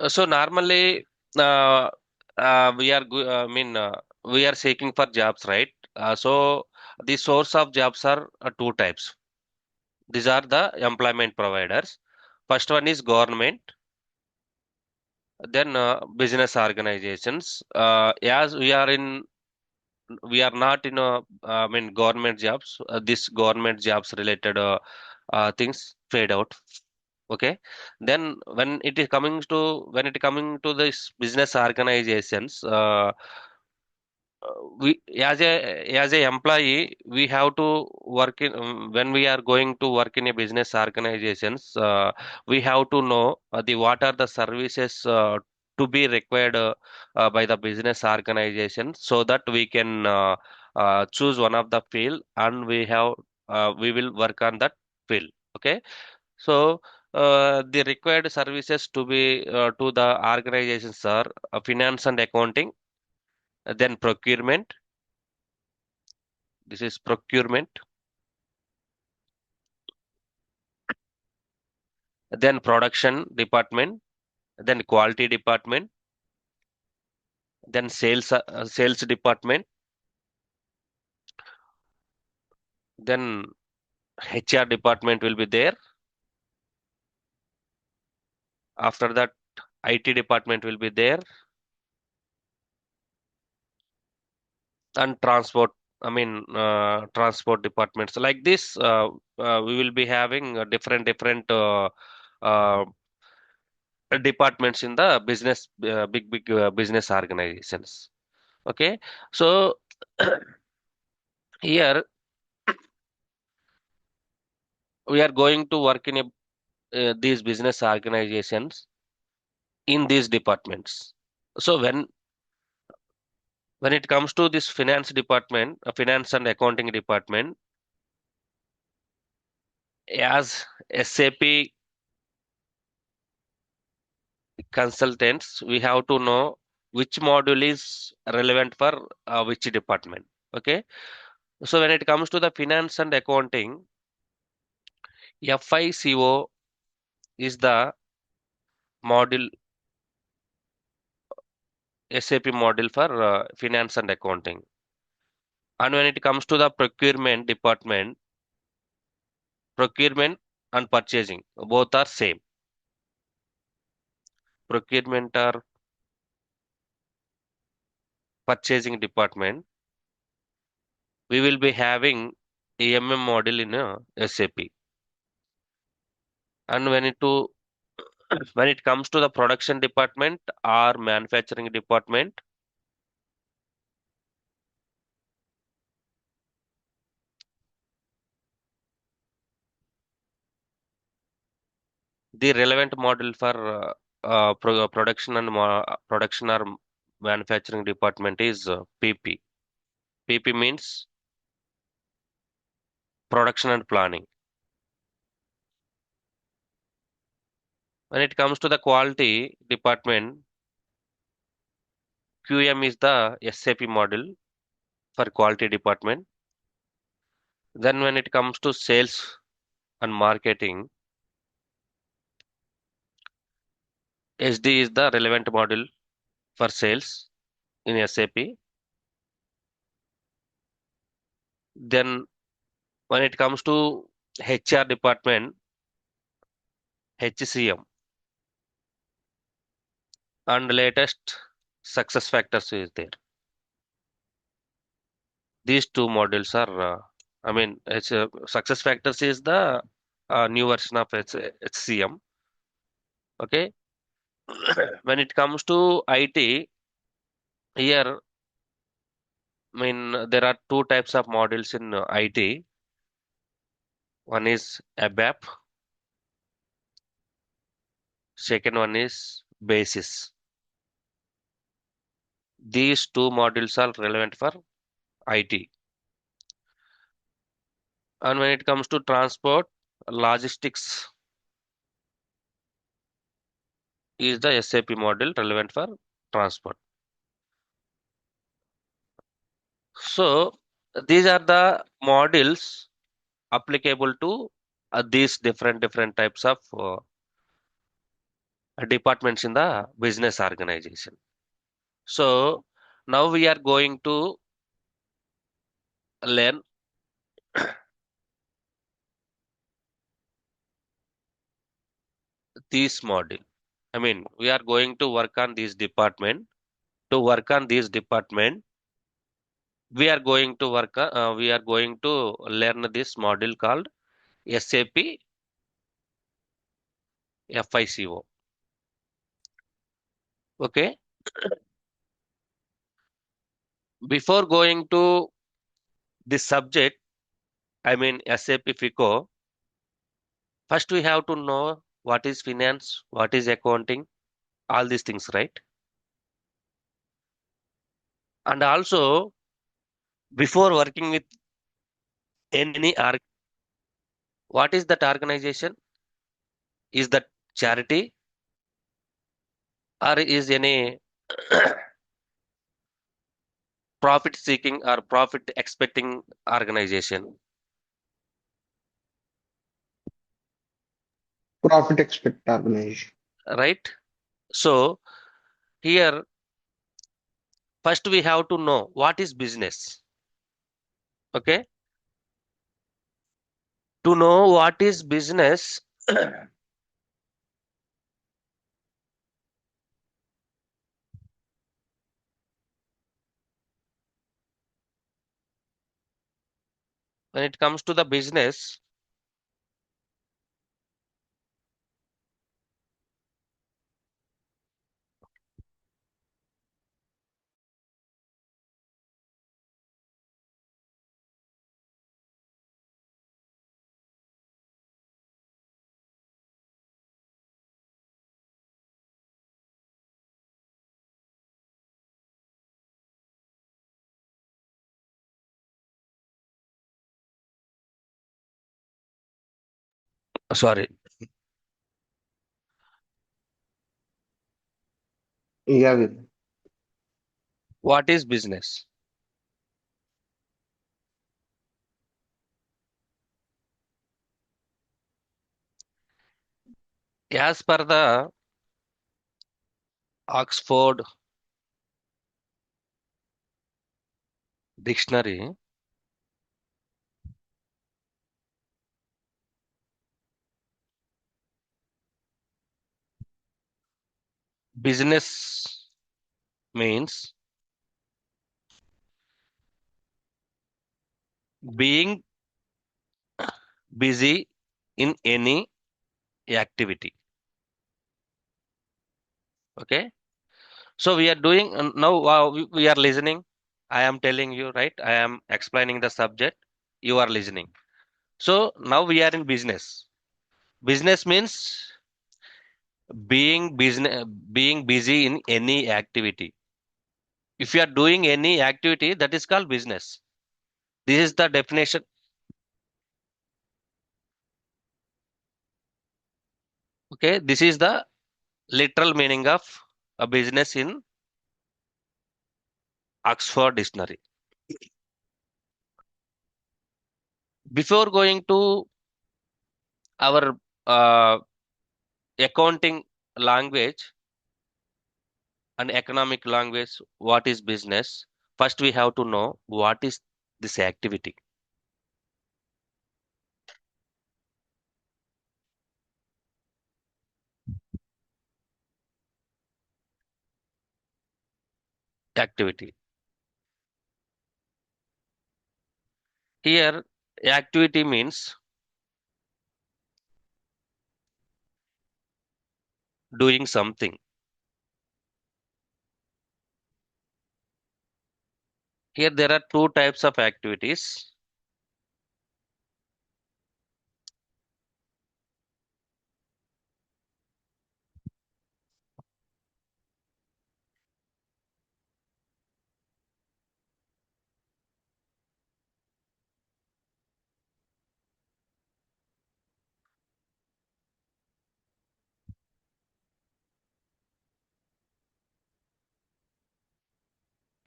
So normally, I mean, we are seeking for jobs, right? So the source of jobs are two types. These are the employment providers. First one is government, then business organizations. As we are not in I mean, government jobs. This government jobs related things fade out. Okay, then when it coming to this business organizations, we as a employee we have to work in when we are going to work in a business organizations, we have to know the what are the services to be required by the business organization, so that we can choose one of the field, and we will work on that field. Okay, so the required services to the organizations are finance and accounting, then procurement. This is procurement, then production department, then quality department, then sales department, then HR department will be there. After that, IT department will be there, and transport. I mean, transport departments like this. We will be having different uh, departments in the business, big business organizations. Okay, so here we are going to work in these business organizations in these departments. So when it comes to this finance department, finance and accounting department, as SAP consultants, we have to know which module is relevant for which department. Okay, so when it comes to the finance and accounting, FICO is the module, SAP module for finance and accounting. And when it comes to the procurement department, procurement and purchasing both are same. Procurement or purchasing department, we will be having AMM model in SAP. And when it comes to the production department or manufacturing department, the relevant model for production or manufacturing department is PP. PP means production and planning. When it comes to the quality department, QM is the SAP model for quality department. Then when it comes to sales and marketing, SD is the relevant model for sales in SAP. Then when it comes to HR department, HCM, and latest success factors is there. These two models are, I mean, success factors is the new version of HCM. Okay. When it comes to IT, here, I mean, there are two types of models in IT. One is ABAP, second one is BASIS. These two modules are relevant for IT. And when it comes to transport, logistics is the SAP model relevant for transport. So these are the modules applicable to these different types of departments in the business organization. So now we are going to learn this module. I mean, we are going to work on this department. To work on this department, we are going to learn this module called SAP FICO. Okay. Before going to this subject, I mean SAP FICO, first we have to know what is finance, what is accounting, all these things, right? And also, before working with any what is that organization? Is that charity or is any profit seeking or profit expecting organization, Profit expect organization. right? So here, first we have to know what is business. Okay, to know what is business, when it comes to the business, sorry, Yeah, Vinay. what is business? As per the Oxford dictionary, business means being busy in any activity. Okay, so we are doing now. We are listening. I am telling you, right? I am explaining the subject. You are listening. So now we are in business. Business means being busy in any activity. If you are doing any activity, that is called business. This is the definition. Okay, this is the literal meaning of a business in Oxford Dictionary. Before going to our accounting language and economic language, what is business? First, we have to know what is this activity. Activity. Here, activity means doing something. Here, there are two types of activities.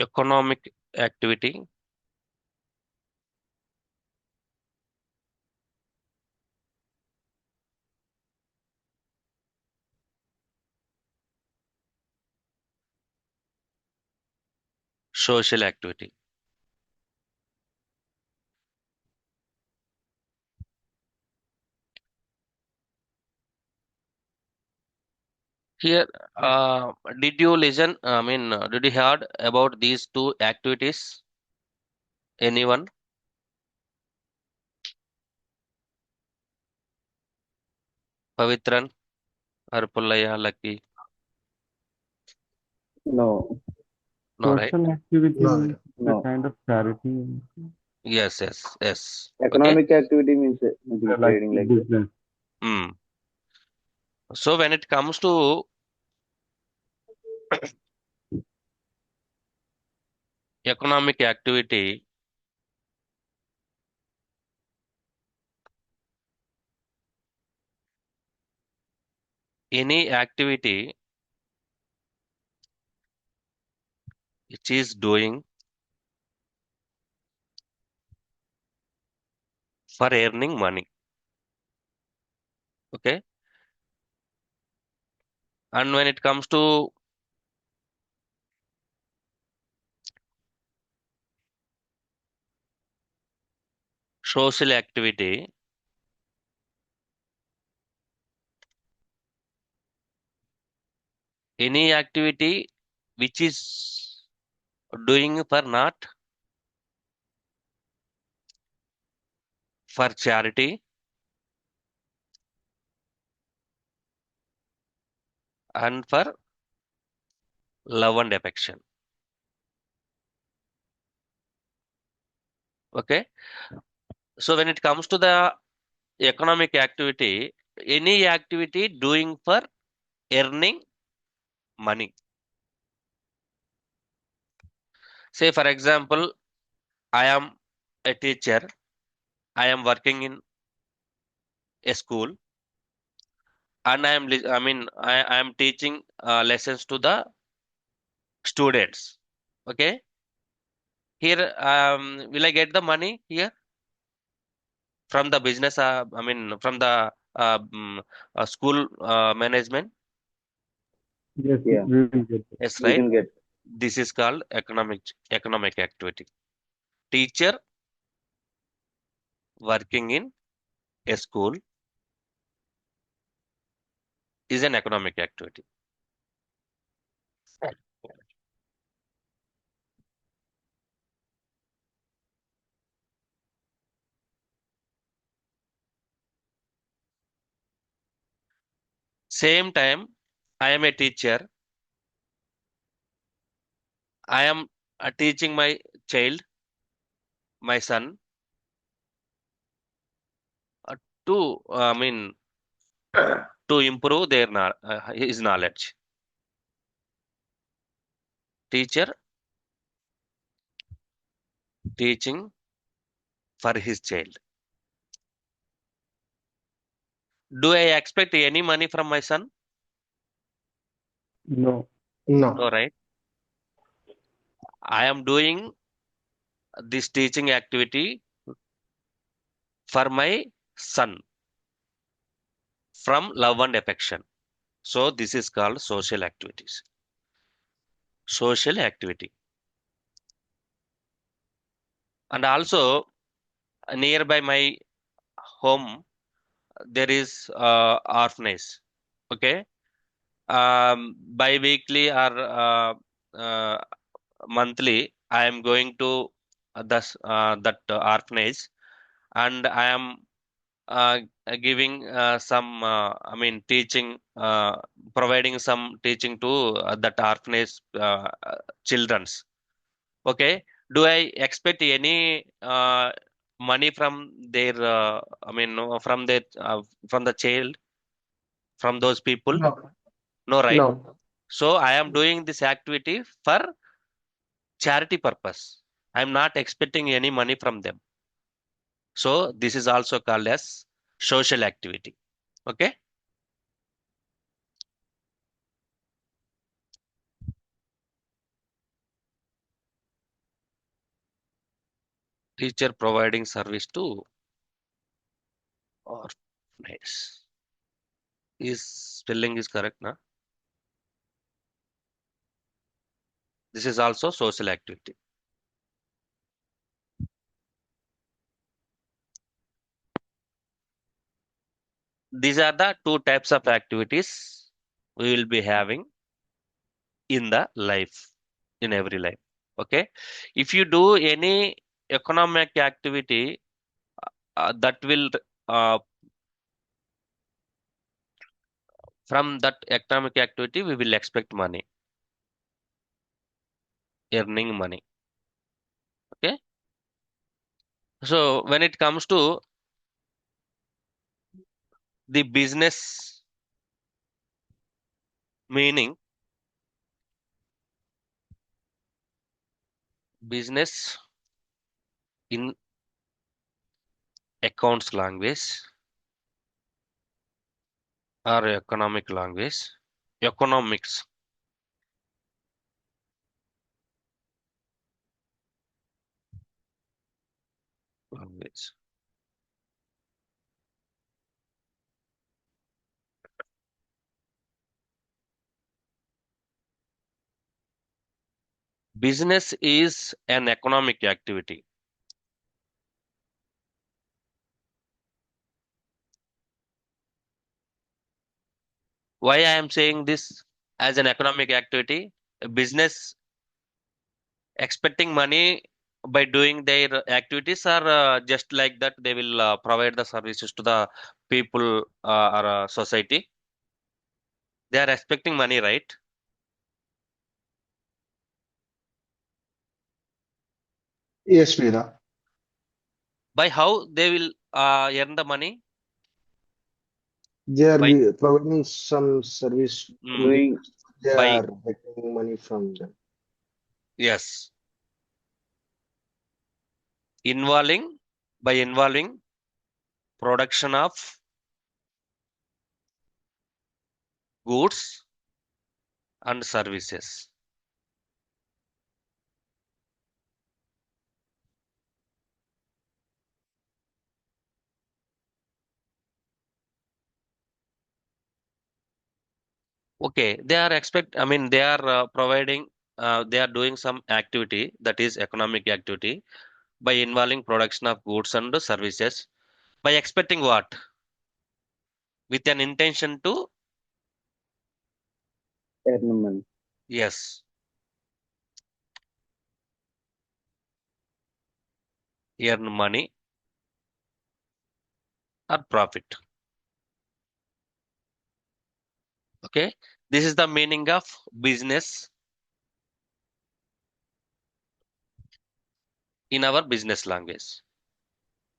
Economic activity, social activity. Here, did you listen? I mean, did you heard about these two activities? Anyone? Pavitran or Pullaya, Lucky? No, No, right? social activity No, means yeah. a No. kind of charity, Yes, yes, yes. Okay. Economic activity means maybe like trading like that. business. Hmm. So when it comes to economic activity, any activity which is doing for earning money. Okay. And when it comes to social activity, any activity which is doing for not for charity and for love and affection. Okay. So when it comes to the economic activity, any activity doing for earning money. Say for example, I am a teacher. I am working in a school and I am teaching lessons to the students. Okay. Here, will I get the money here from the business? From the school management. Yes, Yeah, we will get it. Yes, we right. can get. This is called economic activity. Teacher working in a school is an economic activity. Same time, I am a teacher. I am teaching my child, my son, uh, to to improve his knowledge. Teacher teaching for his child. Do I expect any money from my son? No, No, No. right? I am doing this teaching activity for my son from love and affection. So this is called social activities. Social activity. And also nearby my home there is orphanage. Okay. Bi-weekly or uh, monthly, I am going to that orphanage and I am uh, giving some, teaching, providing some teaching to that orphanage children's. Okay. Do I expect any money from their, no, from the child, from those people? No. No, right? No. So I am doing this activity for charity purpose. I'm not expecting any money from them. So this is also called as social activity. Okay. Teacher providing service to orphanage. Is spelling is correct, na? This is also social activity. These are the two types of activities we will be having in the life, in every life. Okay. If you do any economic activity, that will uh, from that economic activity we will expect money, earning money. Okay. So when it comes to the business meaning, business in accounts language or economic language, economics language. Business is an economic activity. Why I am saying this as an economic activity? Business expecting money by doing their activities, or just like that they will provide the services to the people or society. They are expecting money, right? Yes, Vida. By how they will earn the money? They are By providing some service to mm, the Doing they by are getting money from them. yes, involving by involving production of goods and services. Okay, they are expect. I mean, they are providing. They are doing some activity that is economic activity by involving production of goods and services by expecting what? With an intention to, earn money. yes, earn money or profit. Okay, this is the meaning of business in our business language.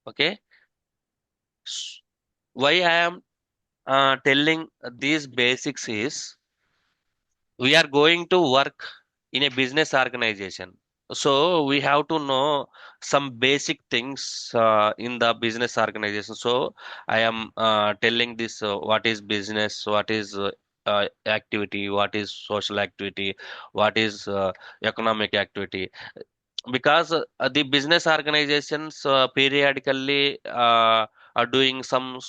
Okay, S- why I am telling these basics is we are going to work in a business organization, so we have to know some basic things in the business organization. So I am telling this, what is business, what is activity, what is social activity, what is economic activity, because the business organizations periodically are doing some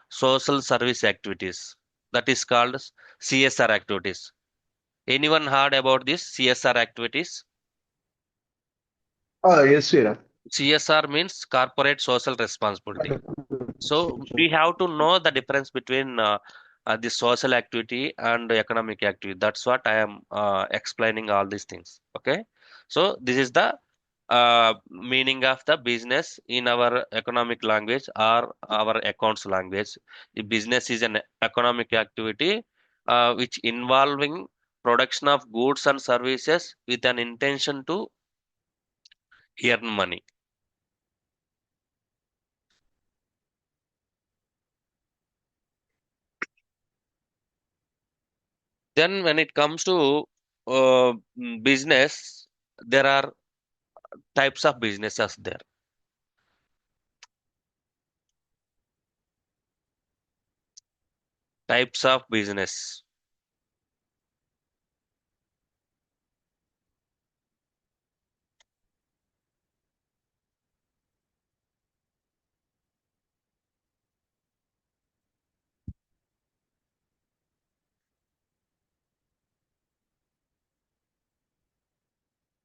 social service activities, that is called CSR activities. Anyone heard about this CSR activities? Ah, yes, Vida. CSR means corporate social responsibility. So we have to know the difference between the social activity and economic activity. That's what I am explaining all these things. Okay. So this is the meaning of the business in our economic language or our accounts language. The business is an economic activity which involving production of goods and services with an intention to earn money. Then when it comes to business, there are types of businesses there. Types of business.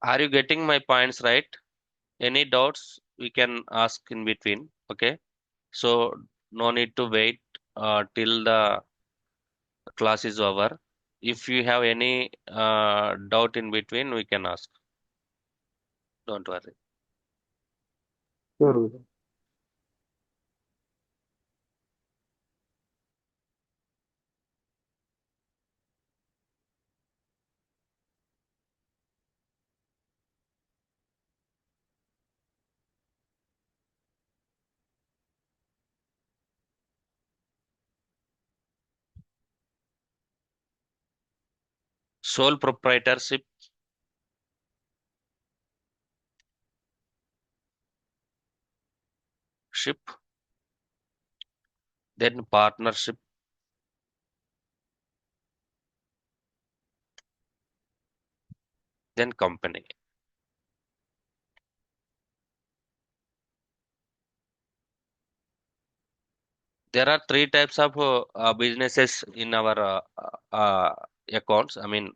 Are you getting my points right? Any doubts we can ask in between. Okay. So no need to wait till the class is over. If you have any doubt in between, we can ask. Don't worry. Sure, Vidya. Sole proprietorship, ship, then partnership, then company. There are three types of businesses in our accounts. I mean,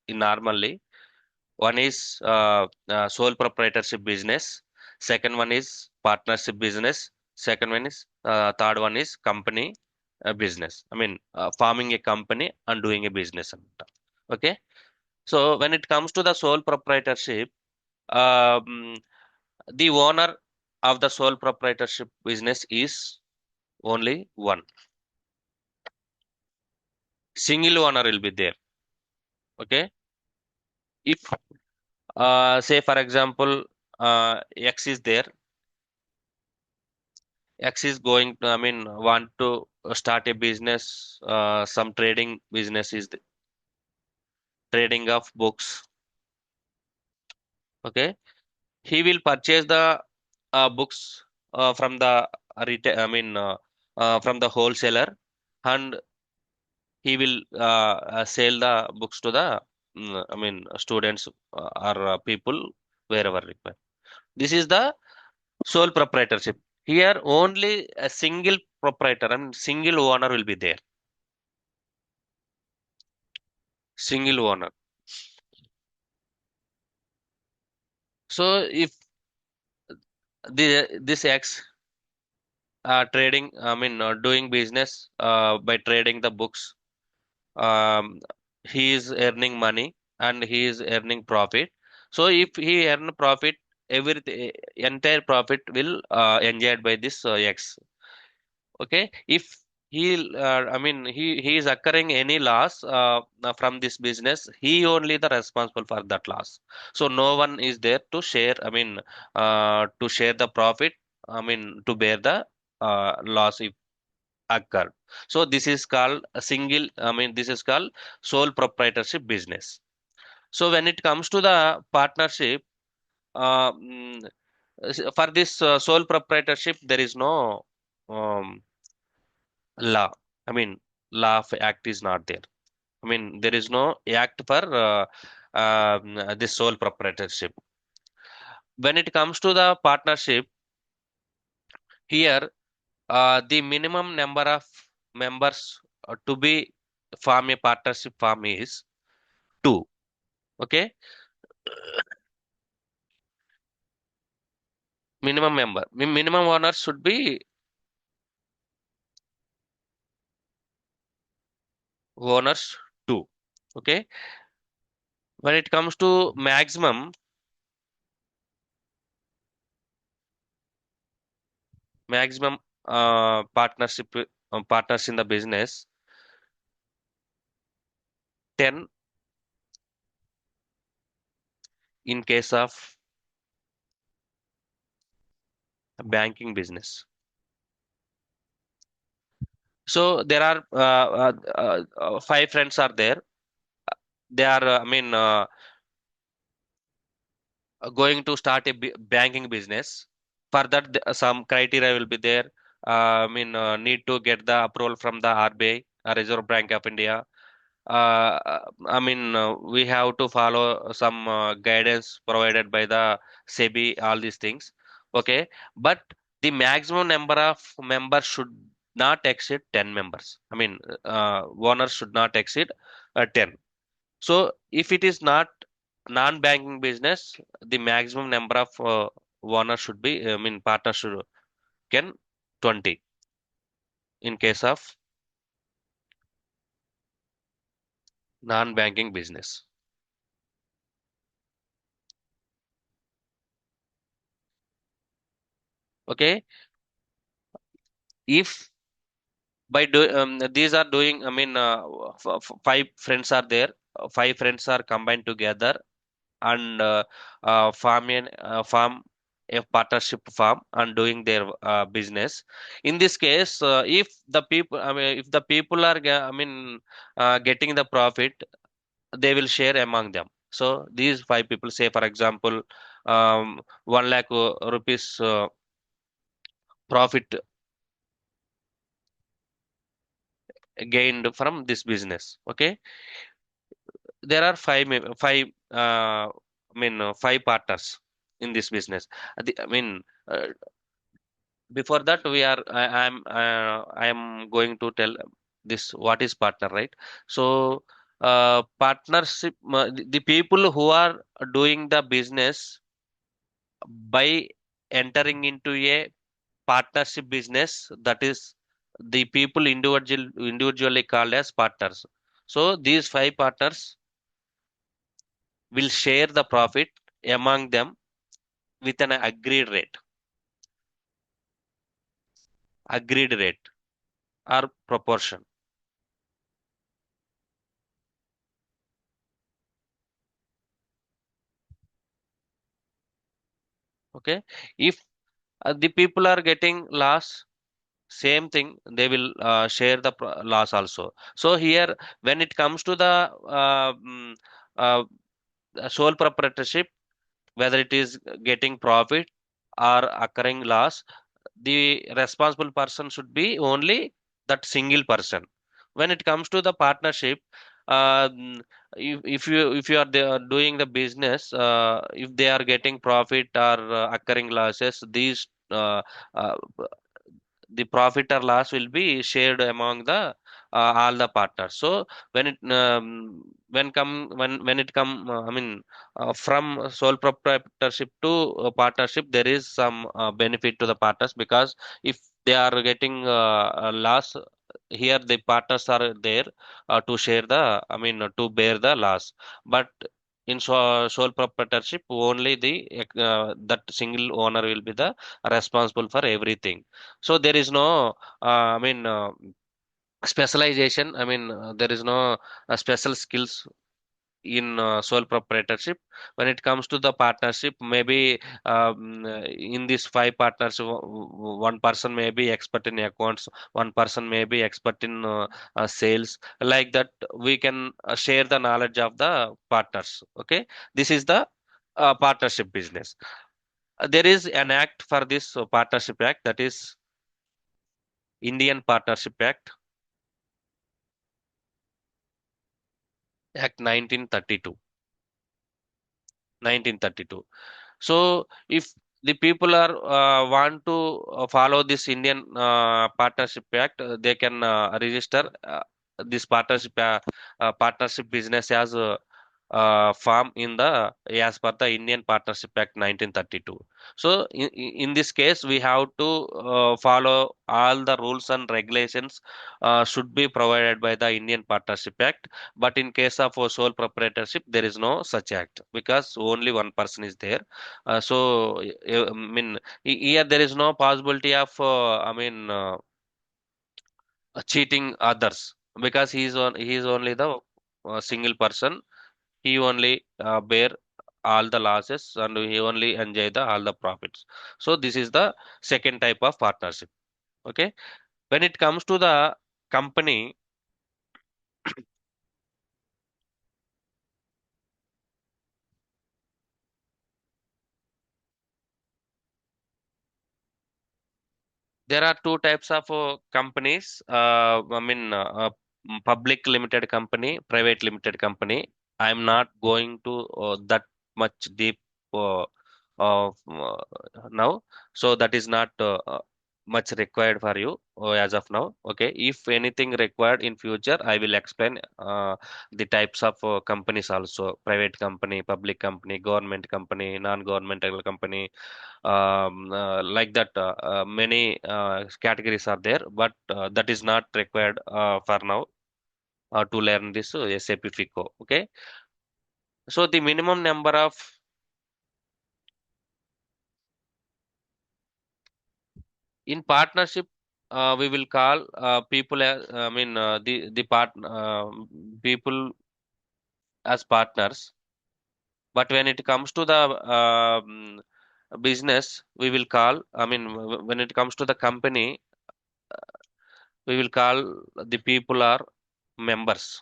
in normally, one is sole proprietorship business. Second one is partnership business. Second one is third one is company business. I mean, forming a company and doing a business. Okay. So when it comes to the sole proprietorship, um, the owner of the sole proprietorship business is only one. Single owner will be there. Okay. If say for example X is there, X is going to, I mean, want to start a business, some trading business is the trading of books. Okay, he will purchase the books from the retail, I mean, from the wholesaler, and he will sell the books to the, I mean, students or people wherever required. This is the sole proprietorship. Here only a single proprietor and single owner will be there. Single owner. So if this X trading, I mean, doing business by trading the books, um, he is earning money and he is earning profit. So if he earn profit, every entire profit will enjoyed by this X. Okay, if he I mean he is occurring any loss from this business, he only the responsible for that loss. So no one is there to share, I mean, to share the profit, I mean, to bear the loss if occurred. So this is called a single, I mean, this is called sole proprietorship business. So when it comes to the partnership, uh, mm, for this sole proprietorship there is no um, law. I mean, law of act is not there. I mean, there is no act for this sole proprietorship. When it comes to the partnership, here the minimum number of members to be form a partnership form is two. Okay, minimum member, minimum owners should be owners two. Okay, when it comes to maximum partnership partners in the business, 10 in case of banking business. So there are five friends are there. They are, I mean, going to start a banking business. For that, some criteria will be there. I mean, need to get the approval from the RBI, Reserve Bank of India. I mean, we have to follow some guidance provided by the SEBI, all these things. Okay, but the maximum number of members should not exceed 10 members. I mean, owners should not exceed 10. So if it is not non-banking business, the maximum number of owners should be, I mean, partners should can 20 in case of non-banking business. Okay, if by do these are doing, I mean, five friends are there, five friends are combined together and farm a partnership farm and doing their business. In this case, if the people, I mean, if the people are I mean, getting the profit, they will share among them. So these five people, say for example, 1 lakh rupees profit gained from this business. Okay, there are five I mean, five partners in this business. I mean, before that we are I am going to tell this what is partner, right? So partnership, the people who are doing the business by entering into a partnership business, that is the people individually called as partners. So these five partners will share the profit among them with an agreed rate or proportion. Okay, if the people are getting loss, same thing, they will share the loss also. So here, when it comes to the uh, sole proprietorship, whether it is getting profit or occurring loss, the responsible person should be only that single person. When it comes to the partnership, um, if you are there doing the business, if they are getting profit or occurring losses, these uh, the profit or loss will be shared among the all the partners. So when it come, I mean, from sole proprietorship to partnership, there is some benefit to the partners, because if they are getting a loss, here the partners are there to share the, I mean, to bear the loss. But in sole proprietorship, only the that single owner will be the responsible for everything. So there is no I mean, specialization, I mean, there is no special skills in sole proprietorship. When it comes to the partnership, maybe in these five partners, one person may be expert in accounts, one person may be expert in sales. Like that, we can share the knowledge of the partners. Okay, this is the partnership business. There is an act for this partnership act, that is Indian Partnership Act 1932. 1932. So if the people are want to follow this Indian Partnership Act, they can register this partnership business as a farm in the, as per the Indian Partnership Act 1932. So in this case, we have to follow all the rules and regulations should be provided by the Indian Partnership Act. But in case of sole proprietorship, there is no such act, because only one person is there. I mean, here there is no possibility of, I mean, cheating others, because he is only the single person. He only bear all the losses and he only enjoy the all the profits. So this is the second type of partnership. Okay, when it comes to the company, there are two types of companies. I mean, public limited company, private limited company. I'm not going to that much deep uh, now. So that is not much required for you as of now. Okay, if anything required in future, I will explain the types of companies also: private company, public company, government company, non-governmental company, like that. Many categories are there, but that is not required for now to learn this SAP FICO. Okay, so the minimum number of in partnership, we will call people as, I mean, the people as partners. But when it comes to the business, we will call, I mean, when it comes to the company, we will call the people are members.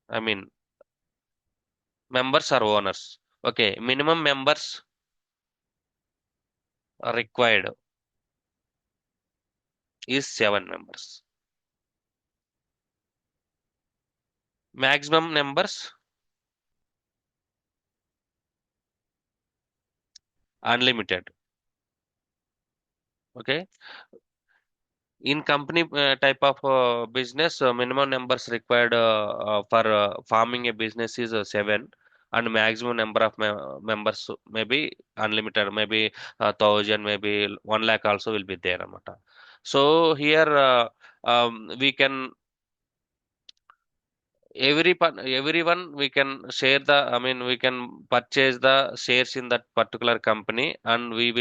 I mean, members are owners. Okay, minimum members are required is 7 members. Maximum numbers unlimited. Okay, in company type of business, minimum numbers required for farming a business is 7, and maximum number of members maybe unlimited, maybe 1,000, maybe 1 lakh also will be there, amata. So here we can everyone we can share the, I mean, we can purchase the shares in that particular company, and we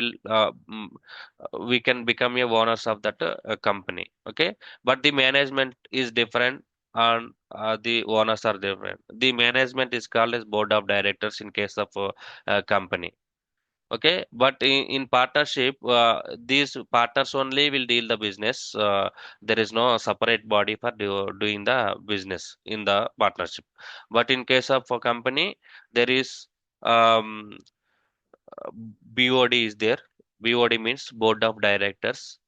can become a owners of that company. Okay, but the management is different, and the owners are different. The management is called as board of directors in case of company. Okay, but in partnership, these partners only will deal the business. There is no separate body for doing the business in the partnership. But in case of a company, there is um, BOD is there. BOD means board of directors.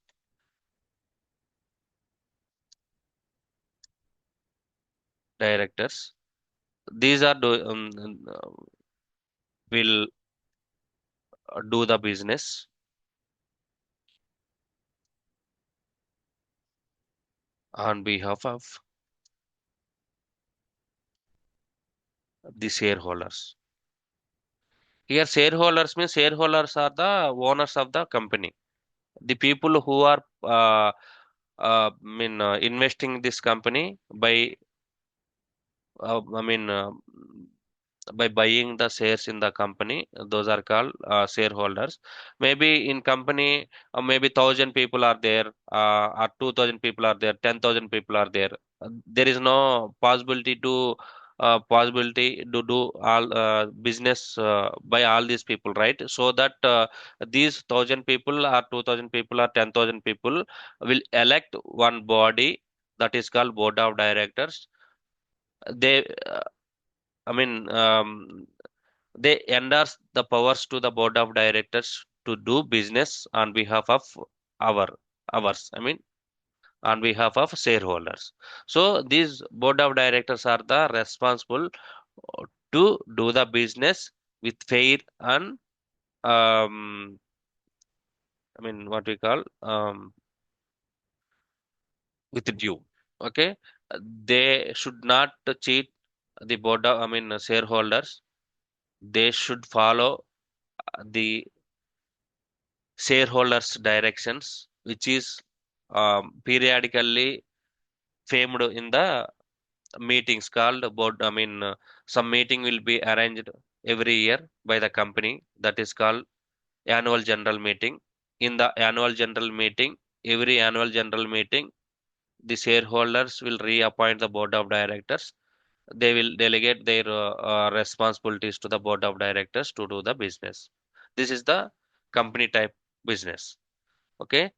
Directors. These are will do the business on behalf of the shareholders. Here, shareholders means shareholders are the owners of the company. The people who are investing this company by I mean by buying the shares in the company, those are called shareholders. Maybe in company, maybe 1,000 people are there, or 2,000 people are there, 10,000 people are there. There is no possibility to do all business by all these people, right? So that these 1,000 people or 2,000 people or 10,000 people will elect one body that is called board of directors. They, I mean, they endorse the powers to the board of directors to do business on behalf of our ours. I mean, on behalf of shareholders. So these board of directors are the responsible to do the business with fair and I mean what we call with due. Okay, they should not cheat the board of, I mean, shareholders. They should follow the shareholders directions, which is periodically famed in the meetings called board. I mean, some meeting will be arranged every year by the company, that is called annual general meeting. In the annual general meeting, every annual general meeting, the shareholders will reappoint the board of directors. They will delegate their responsibilities to the board of directors to do the business. This is the company type business. Okay,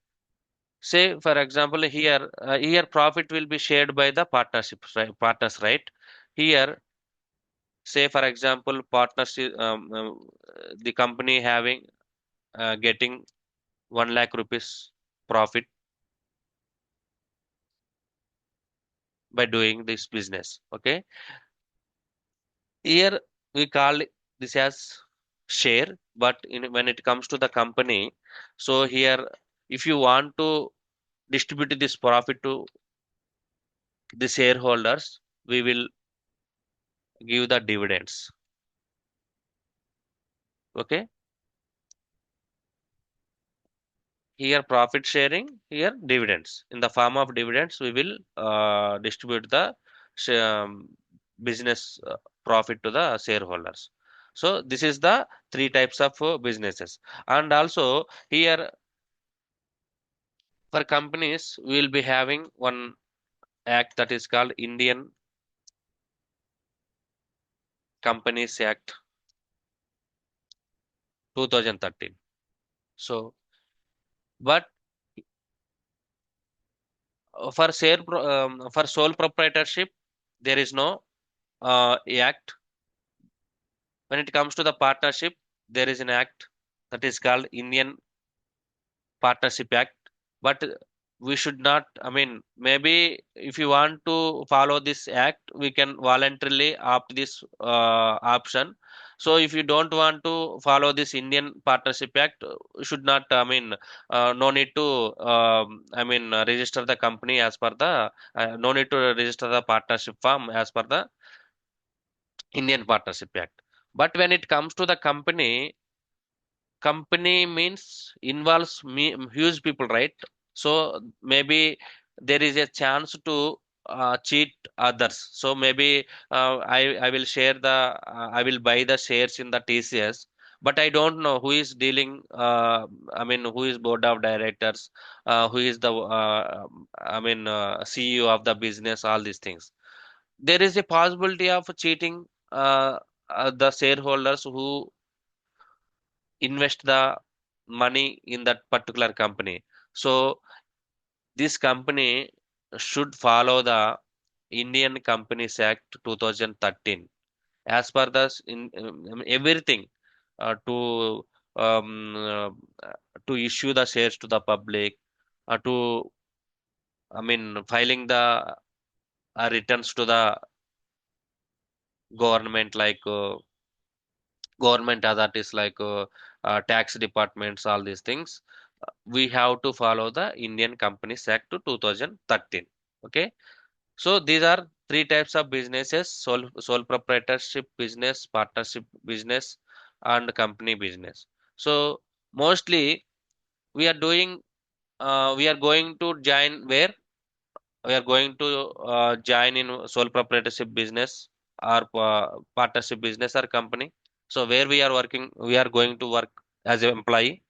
say for example, here profit will be shared by the partnerships, right? Partners, right? Here, say for example, partnership, the company having getting 1 lakh rupees profit by doing this business. Okay, here we call this as share, but when it comes to the company, so here if you want to distribute this profit to the shareholders, we will give the dividends. Okay, here profit sharing, here dividends. In the form of dividends, we will distribute the business profit to the shareholders. So this is the three types of businesses. And also here for companies, we will be having one act that is called Indian Companies Act 2013. So, but for sole proprietorship, there is no act. When it comes to the partnership, there is an act that is called Indian Partnership Act. But we should not, I mean, maybe if you want to follow this act, we can voluntarily opt this option. So if you don't want to follow this Indian Partnership Act, should not, I mean, no need to, register the company as per the, no need to register the partnership firm as per the Indian Partnership Act. But when it comes to the company, company means involves me, huge people, right? So maybe there is a chance to cheat others. So maybe I will share the I will buy the shares in the TCS, but I don't know who is dealing. Who is board of directors, who is the CEO of the business, all these things. There is a possibility of cheating the shareholders who invest the money in that particular company. So this company should follow the Indian Companies Act 2013 as per the everything to issue the shares to the public, to filing the returns to the government, like government authorities, like tax departments, all these things. We have to follow the Indian Companies Act to 2013. Okay, so these are three types of businesses: sole proprietorship business, partnership business, and company business. So mostly we are doing, we are going to join where we are going to join in sole proprietorship business or partnership business or company. So where we are working, we are going to work as an employee.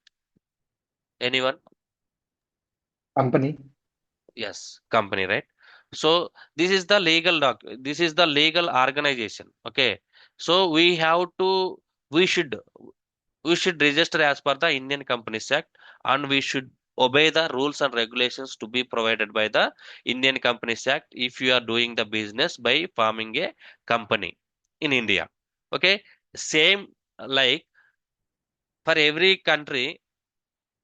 Anyone? Company. Yes, company, right? So this is the legal this is the legal organization. Okay. So we should we should register as per the Indian Companies Act, and we should obey the rules and regulations to be provided by the Indian Companies Act if you are doing the business by forming a company in India. Okay. Same like for every country,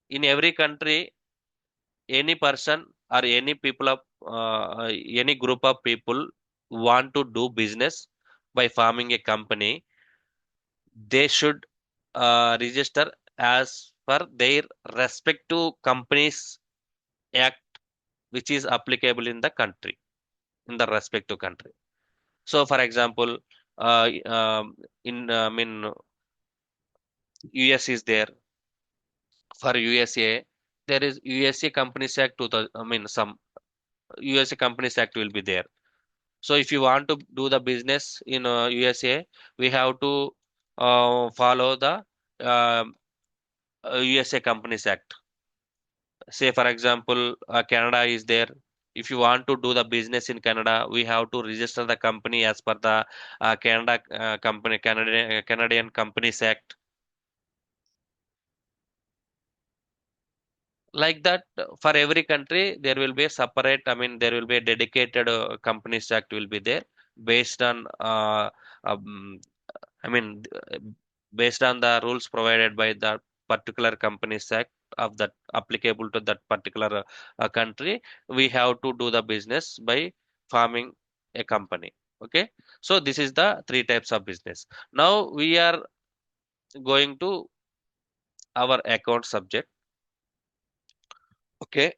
in every country, any person or any people of any group of people want to do business by forming a company, they should register as per their respective companies act, which is applicable in the country, in the respective country. So for example, in US is there. For USA, there is USA Companies Act 2000, some USA Companies Act will be there. So if you want to do the business in USA, we have to follow the USA Companies Act. Say for example, Canada is there. If you want to do the business in Canada, we have to register the company as per the Canadian Companies Act. Like that, for every country there will be a separate, there will be a dedicated Companies Act will be there, based on um, I mean uh, based on the rules provided by the particular Companies Act of that applicable to that particular country. We have to do the business by forming a company. Okay, so this is the three types of business. Now we are going to our account subject. Okay.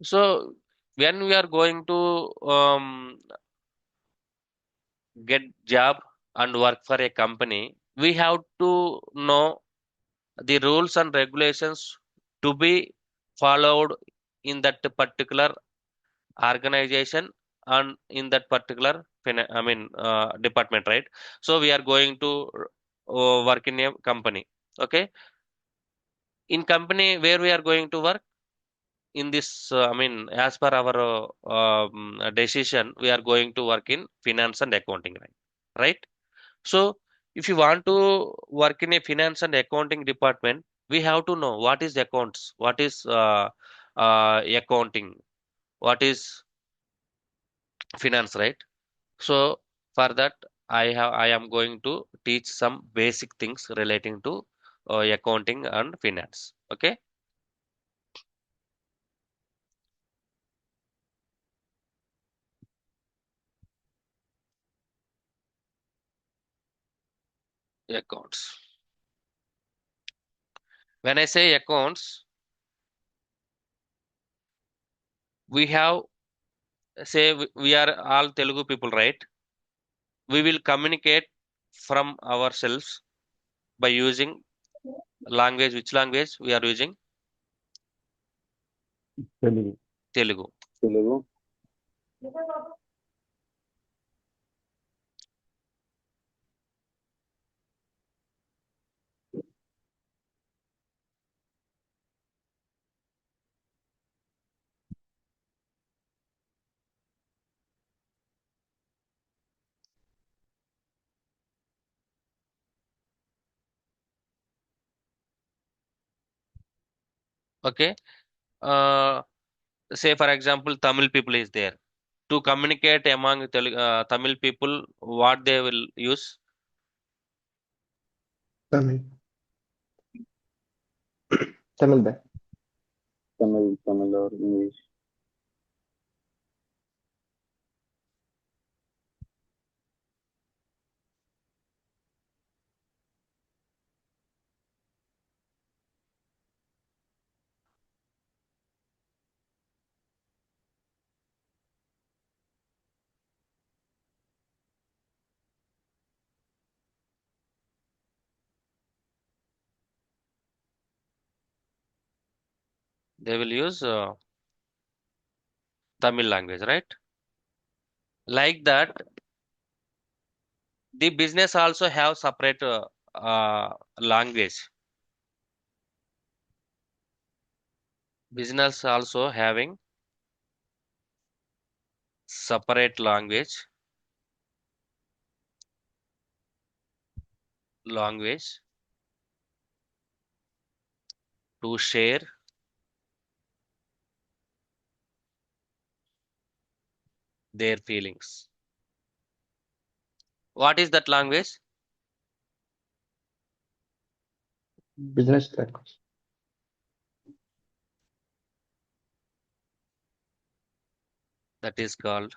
So when we are going to get job and work for a company, we have to know the rules and regulations to be followed in that particular organization and in that particular department, right? So we are going to work in a company. Okay. In company where we are going to work, in this as per our decision, we are going to work in finance and accounting, right? So if you want to work in a finance and accounting department, we have to know what is accounts, what is accounting, what is finance, right? So for that, I am going to teach some basic things relating to accounting and finance. Okay. Accounts. When I say accounts, we have, say we are all Telugu people, right? We will communicate from ourselves by using language. Which language we are using? Telugu. Telugu. Telugu. Okay. Uh, Say for example, Tamil people is there. To communicate among Tamil people, what they will use? Tamil. Tamil bhai. Tamil or English. They will use Tamil language, right? Like that, the business also have separate language. Business also having separate language to share their feelings. What is that language? Business language. That is called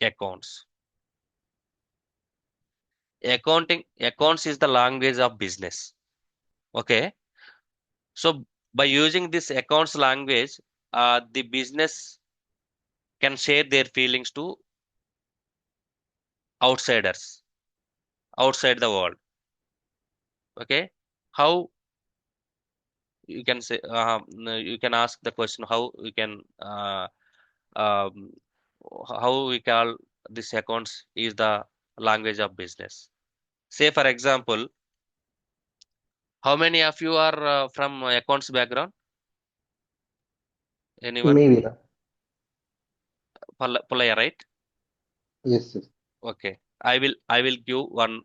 accounts. Accounts is the language of business. Okay. So by using this accounts language, the business can share their feelings to outsiders, outside the world. Okay. How you can say, you can ask the question, how we can um, how we call this accounts is the language of business. Say for example, how many of you are from accounts background? Anyone? Maybe. Pulaya, right? Yes, yes. Okay. I will give one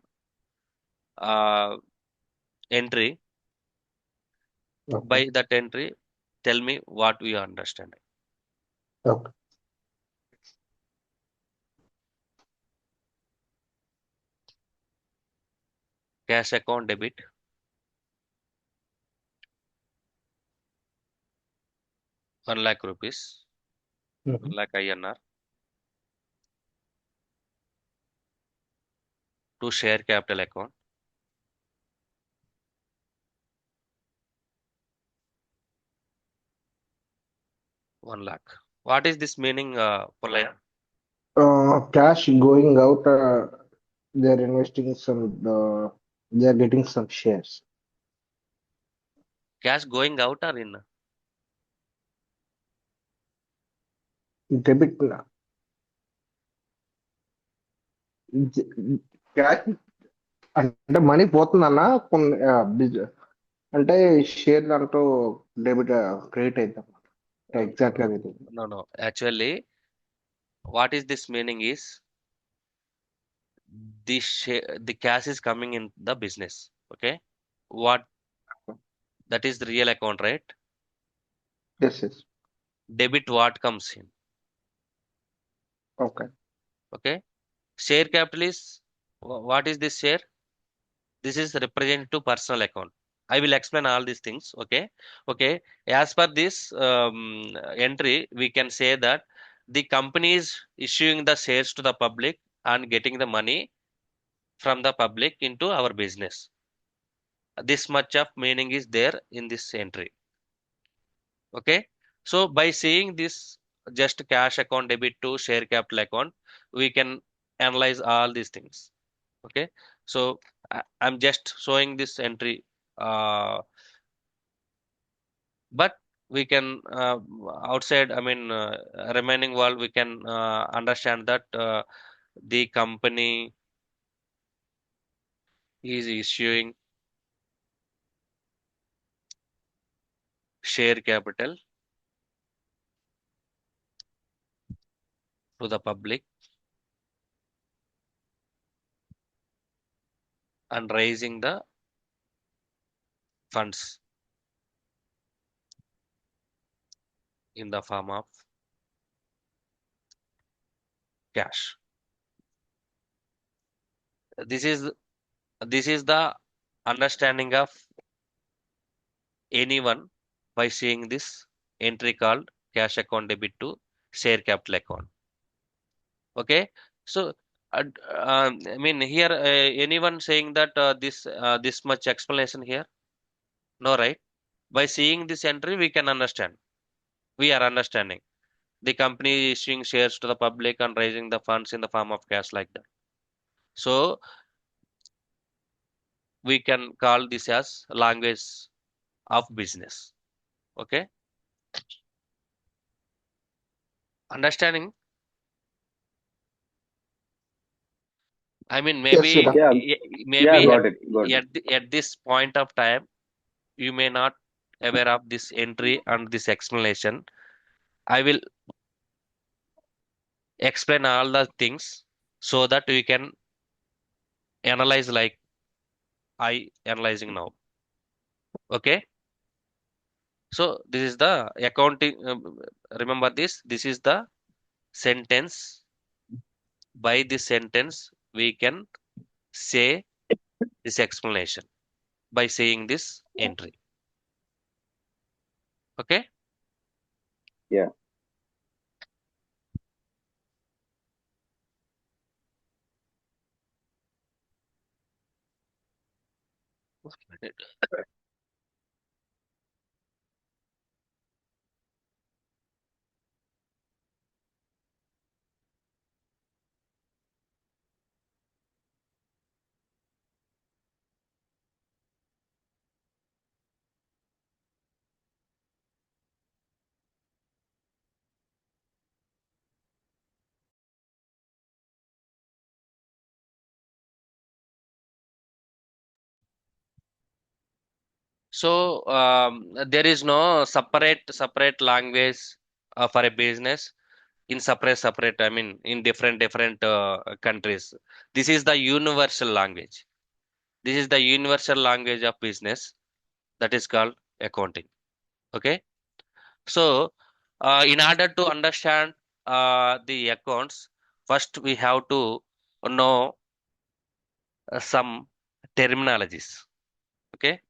entry. Okay. By that entry, tell me what we understand. Okay. Cash account debit, 1 lakh rupees, 1 Mhm. lakh INR. to share capital account. 1 lakh. What is this meaning, Pallaya? Cash going out, they're investing some, they're getting some shares. Cash going out or in? Debit, cash అంటే money పోతుందన్న కొన్ని అంటే share దాంట్లో debit credit అవుతుంది exact గా తెలియదు. No, no. Actually, what is this meaning is the cash is coming in the business. Okay. What that is the real account, right? Yes yes Debit what comes in. Okay Okay. Share capital is what is this share? This is represented to personal account. I will explain all these things. Okay. Okay. As per this entry, we can say that the company is issuing the shares to the public and getting the money from the public into our business. This much of meaning is there in this entry. Okay. So by seeing this just cash account debit to share capital account, we can analyze all these things. Okay. So I'm just showing this entry, but we can outside, I mean, remaining world, we can understand that the company is issuing share capital to the public and raising the funds in the form of cash. This is the understanding of anyone by seeing this entry called cash account debit to share capital account. Okay, so I mean here anyone saying that this much explanation here? No, right? By seeing this entry, we can understand. We are understanding the company issuing shares to the public and raising the funds in the form of cash like that. So we can call this as language of business. Okay, understanding. I mean, yes maybe Yeah, yeah, maybe got it, got it. at this point of time, you may not aware of this entry and this explanation. I will explain all the things so that we can analyze like I analyzing now. Okay. So this is the accounting. Remember this. This is the sentence. By this sentence, we can say this explanation by saying this entry. Okay. Yeah, So there is no separate language for a business in separate. I mean, in different countries. This is the universal language. This is the universal language of business that is called accounting. Okay. So in order to understand the accounts, first we have to know some terminologies. Okay.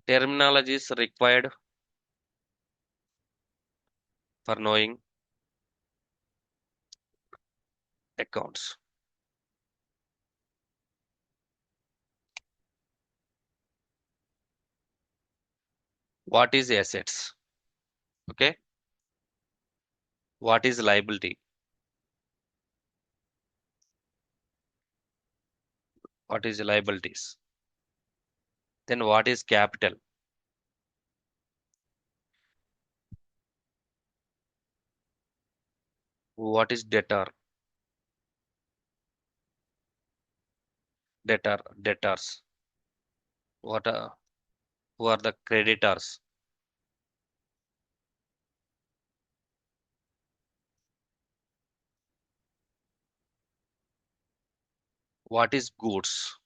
Terminologies required for knowing accounts. What is assets? Okay. What is liability? What is liabilities? Then what is capital? What is debtor? Debtors. What are who are the creditors? What is goods?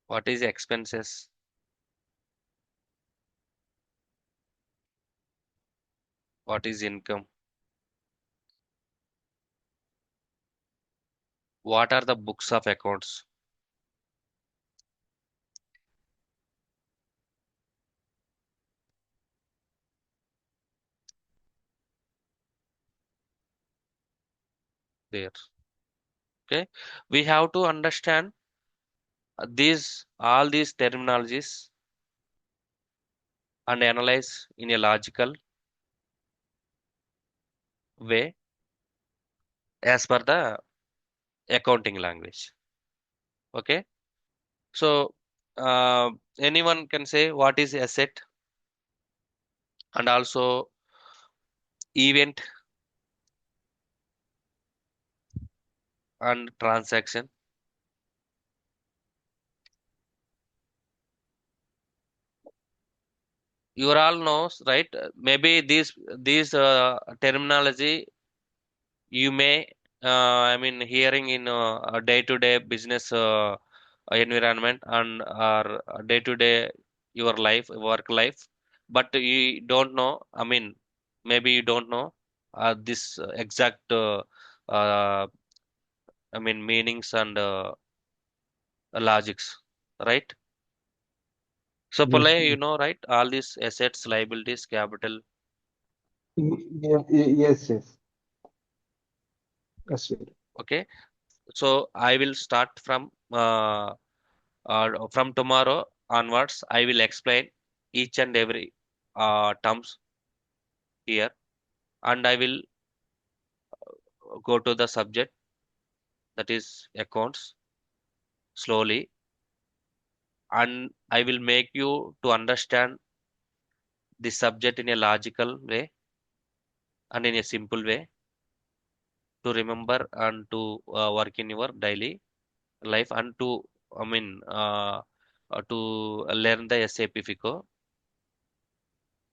What is expenses? What is income? What are the books of accounts? There. Okay. We have to understand these all these terminologies and analyze in a logical way as per the accounting language. Okay. So anyone can say what is asset and also event and transaction. You all knows, right? Maybe these terminology you may I mean hearing in a day-to-day business environment and or day-to-day your life work life, but you don't know. I mean, maybe you don't know this exact I mean meanings and logics, right? So Yes, Palay, you know, right? All these assets, liabilities, capital. yes, yes. Yes, sir. Okay, so I will start from tomorrow onwards. I will explain each and every terms here, and I will go to the subject that is accounts slowly, and I will make you to understand the subject in a logical way and in a simple way to remember and to work in your daily life and to I mean to learn the SAP FICO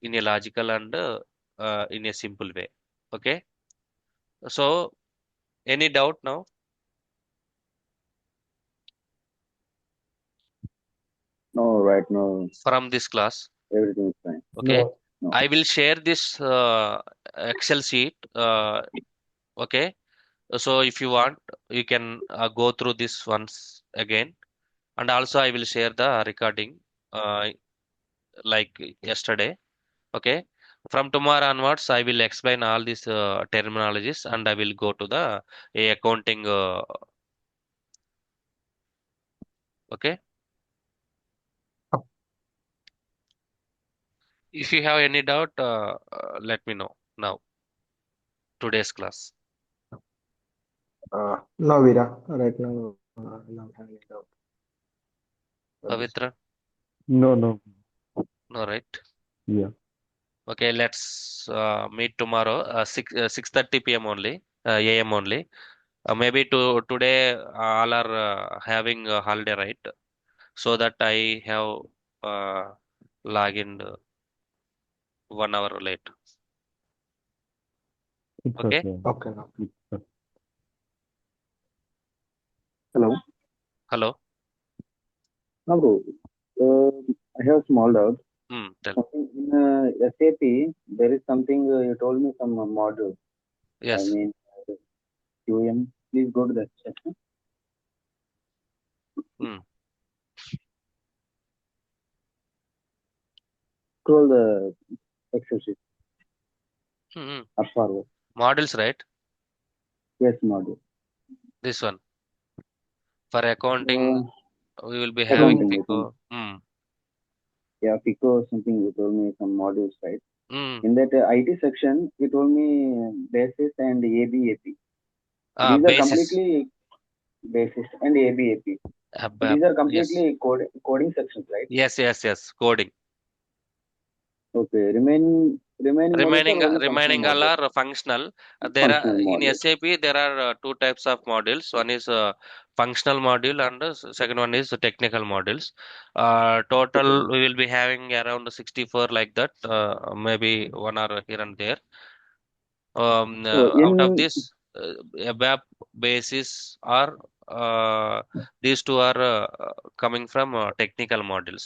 in a logical and in a simple way. Okay. So any doubt now No, right now from this class? everything is fine. Okay. No. No. I will share this Excel sheet. Okay. So if you want, you can go through this once again. And also I will share the recording uh, like yesterday. Okay. From tomorrow onwards, I will explain all these terminologies and I will go to the accounting. Okay. Up. If you have any doubt, let me know now. Today's class. No, Vira. Right now, not having a doubt for this. Pavitra, No, no. no, right? Yeah. Okay, let's meet tomorrow, 6:30 p.m. only, a.m. only. Maybe today all are having a holiday, right? So that I have log in 1 hour late. It's Okay. okay. Okay, no. It's okay. Hello. Hello. No, bro. I have a small doubt. Tell. Something in SAP, there is something you told me some module. I Yes. mean, QM. Please go to that section. Hmm. Scroll the Excel sheet Hmm. up forward. Models, right? Yes, module. This one. For accounting, we will be having Accounting, I think. FICO. Hmm. Yeah, FICO something you told me some modules, right? Hmm. In that IT section, you told me basis and ABAP. These are Basis. completely basis and ABAP. These are Yes. completely coding sections, right? Yes. Coding. Okay. Remaining modules are only functional Remaining all modules. are functional. There are Functional in modules. SAP there are two types of modules. One is functional module and second one is technical modules. Okay. Total we will be having around 64 like that. Maybe one or here and there. So Out of in this, ABAP basis are these two are coming from technical modules.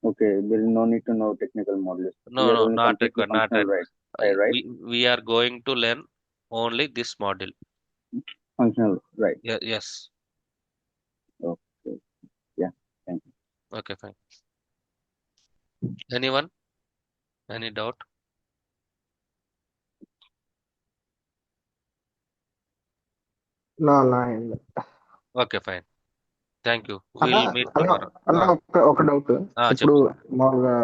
okay, there is no need to know technical modules. No, We are no, only not completely required, not functional, required. right? Right? We are going to learn only this module. Functional, right? Yeah, yes. Okay. Yeah. Thank you. Okay, fine. Anyone? Any doubt? No, no, ఏం లేదు. Okay, fine. Thank you. అన్న We'll meet అన్న tomorrow. అన్న ఒక doubt. ఇప్పుడు చెప్పు. మామూలుగా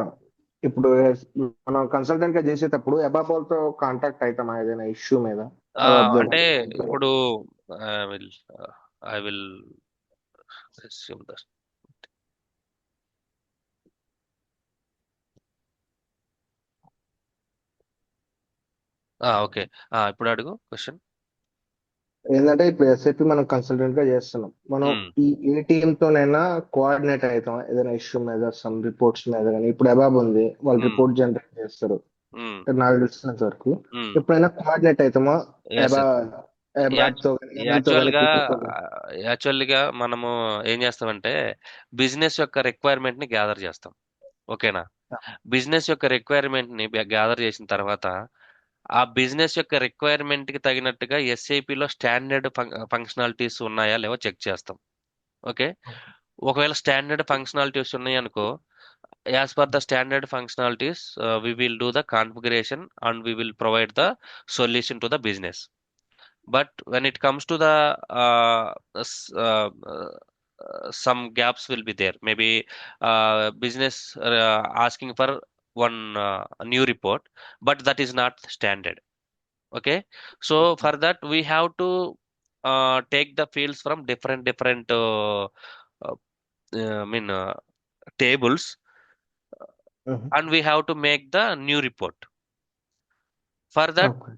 ఇప్పుడు మనం కన్సల్టెంట్ గా చేసేటప్పుడు ఎబాపోల్తో కాంటాక్ట్ అవుతామా ఏదైనా ఇష్యూ మీద అంటే అబ్జర్వ్. ఇప్పుడు I will I will assume that. Okay. ఇప్పుడు అడుగు క్వశ్చన్. ఏంటంటే ఇప్పుడు ఎస్ఐపి మనం కన్సల్టెంట్ గా చేస్తున్నాం. మనం ఈ ఏ టీమ్ తోనైనా కోఆర్డినేట్ అవుతాం ఏదైనా ఇష్యూ మీద, సమ్ రిపోర్ట్స్ మీద. కానీ ఇప్పుడు అబాబ్ ఉంది, వాళ్ళు రిపోర్ట్ జనరేట్ చేస్తారు. నాకు తెలిసినంత వరకు ఎప్పుడైనా కోఆర్డినేట్ అవుతామా అబాబ్ తో కానీ, ఎంఎం తో కానీ, ఫికో తో కానీ? యాక్చువల్గా మనము ఏం చేస్తామంటే బిజినెస్ యొక్క రిక్వైర్మెంట్ ని గ్యాదర్ చేస్తాం. ఓకేనా? బిజినెస్ యొక్క రిక్వైర్మెంట్ ని గ్యాదర్ చేసిన తర్వాత ఆ బిజినెస్ యొక్క రిక్వైర్మెంట్ కి తగినట్టుగా SAP లో స్టాండర్డ్ ఫంక్షనాలిటీస్ ఉన్నాయా లేవో చెక్ చేస్తాం. ఓకే. ఒకవేళ స్టాండర్డ్ ఫంక్షనాలిటీస్ ఉన్నాయి అనుకో, as per the standard functionalities we will do the configuration and we will provide the solution to the business. But when it comes to the some gaps will be there. Maybe business asking for one new report, but that is not standard. Okay, so for that we have to take the fields from different uh, I mean tables, and we have to make the new report. For that, okay.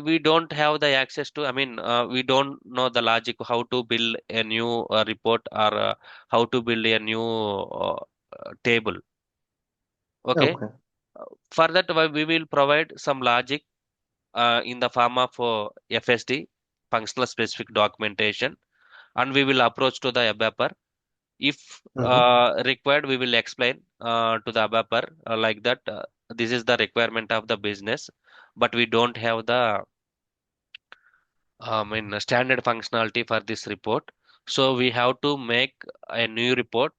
we don't have the access to, I mean, we don't know the logic how to build a new report or how to build a new table. Okay, okay. for that we will provide some logic in the form of FSD, functional specific documentation, and we will approach to the ABAPer. If required, we will explain to the ABAPer like that. This is the requirement of the business, but we don't have the standard functionality for this report. So we have to make a new report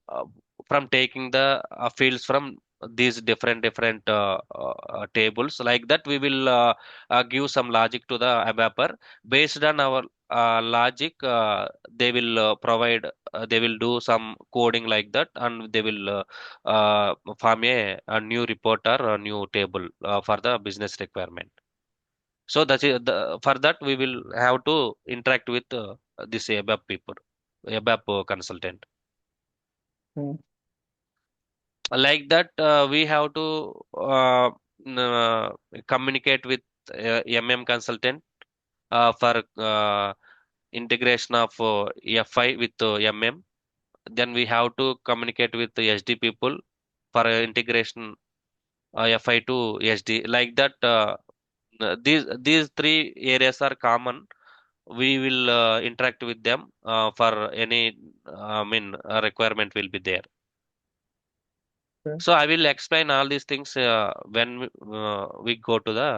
uh, from taking the fields from these different tables. Like that, we will give some logic to the ABAPer. Based on our logic, they will provide. They will do some coding like that, and they will form a new report or a new table for the business requirement. So for that we will have to interact with this ABAP people, ABAP consultant. Like that, we have to communicate with consultant for integration of FI with Then we have to communicate with the SD people for integration FI to SD. Like that, these three areas are common. We will interact with them for any requirement will be there. So I will explain all these things when we go to the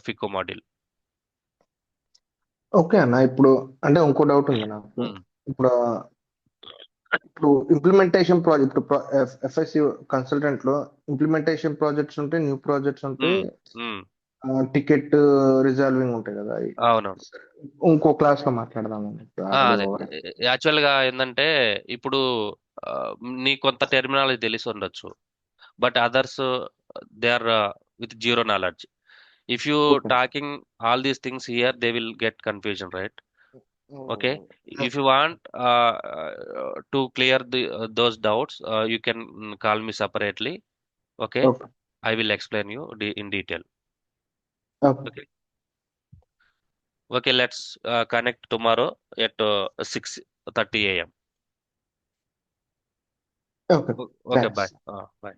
FICO module. Okay అన్న. ఇప్పుడు అంటే ఇంకో doubt ఉంది నాకు. ఇప్పుడు ఇప్పుడు implementation project, ఇప్పుడు FSC consultant లో ఇంప్లిమెంటేషన్ ప్రాజెక్ట్స్ ఉంటాయి, న్యూ ప్రాజెక్ట్స్ ఉంటాయి, ఉమ్, ఉమ్, టికెట్ రిజాల్వింగ్ ఉంటాయి కదా. అవును. ఇంకో క్లాస్ లో మాట్లాడదాం ఇప్పుడు ఆల్రెడీ అదే ఓవర్. యాక్చువల్ గా ఏంటంటే ఇప్పుడు ఆ, నీ కొంత టెర్మినాలజీ తెలిసి ఉండొచ్చు, but others they are with zero knowledge. If you okay. Talking all these things here they will get confusion, right? Okay, if you want to clear those doubts, you can call me separately. Okay, okay. I will explain you in detail. Okay. Okay, okay, let's connect tomorrow at 6:30 a.m. Okay. Okay, thanks. bye. Bye.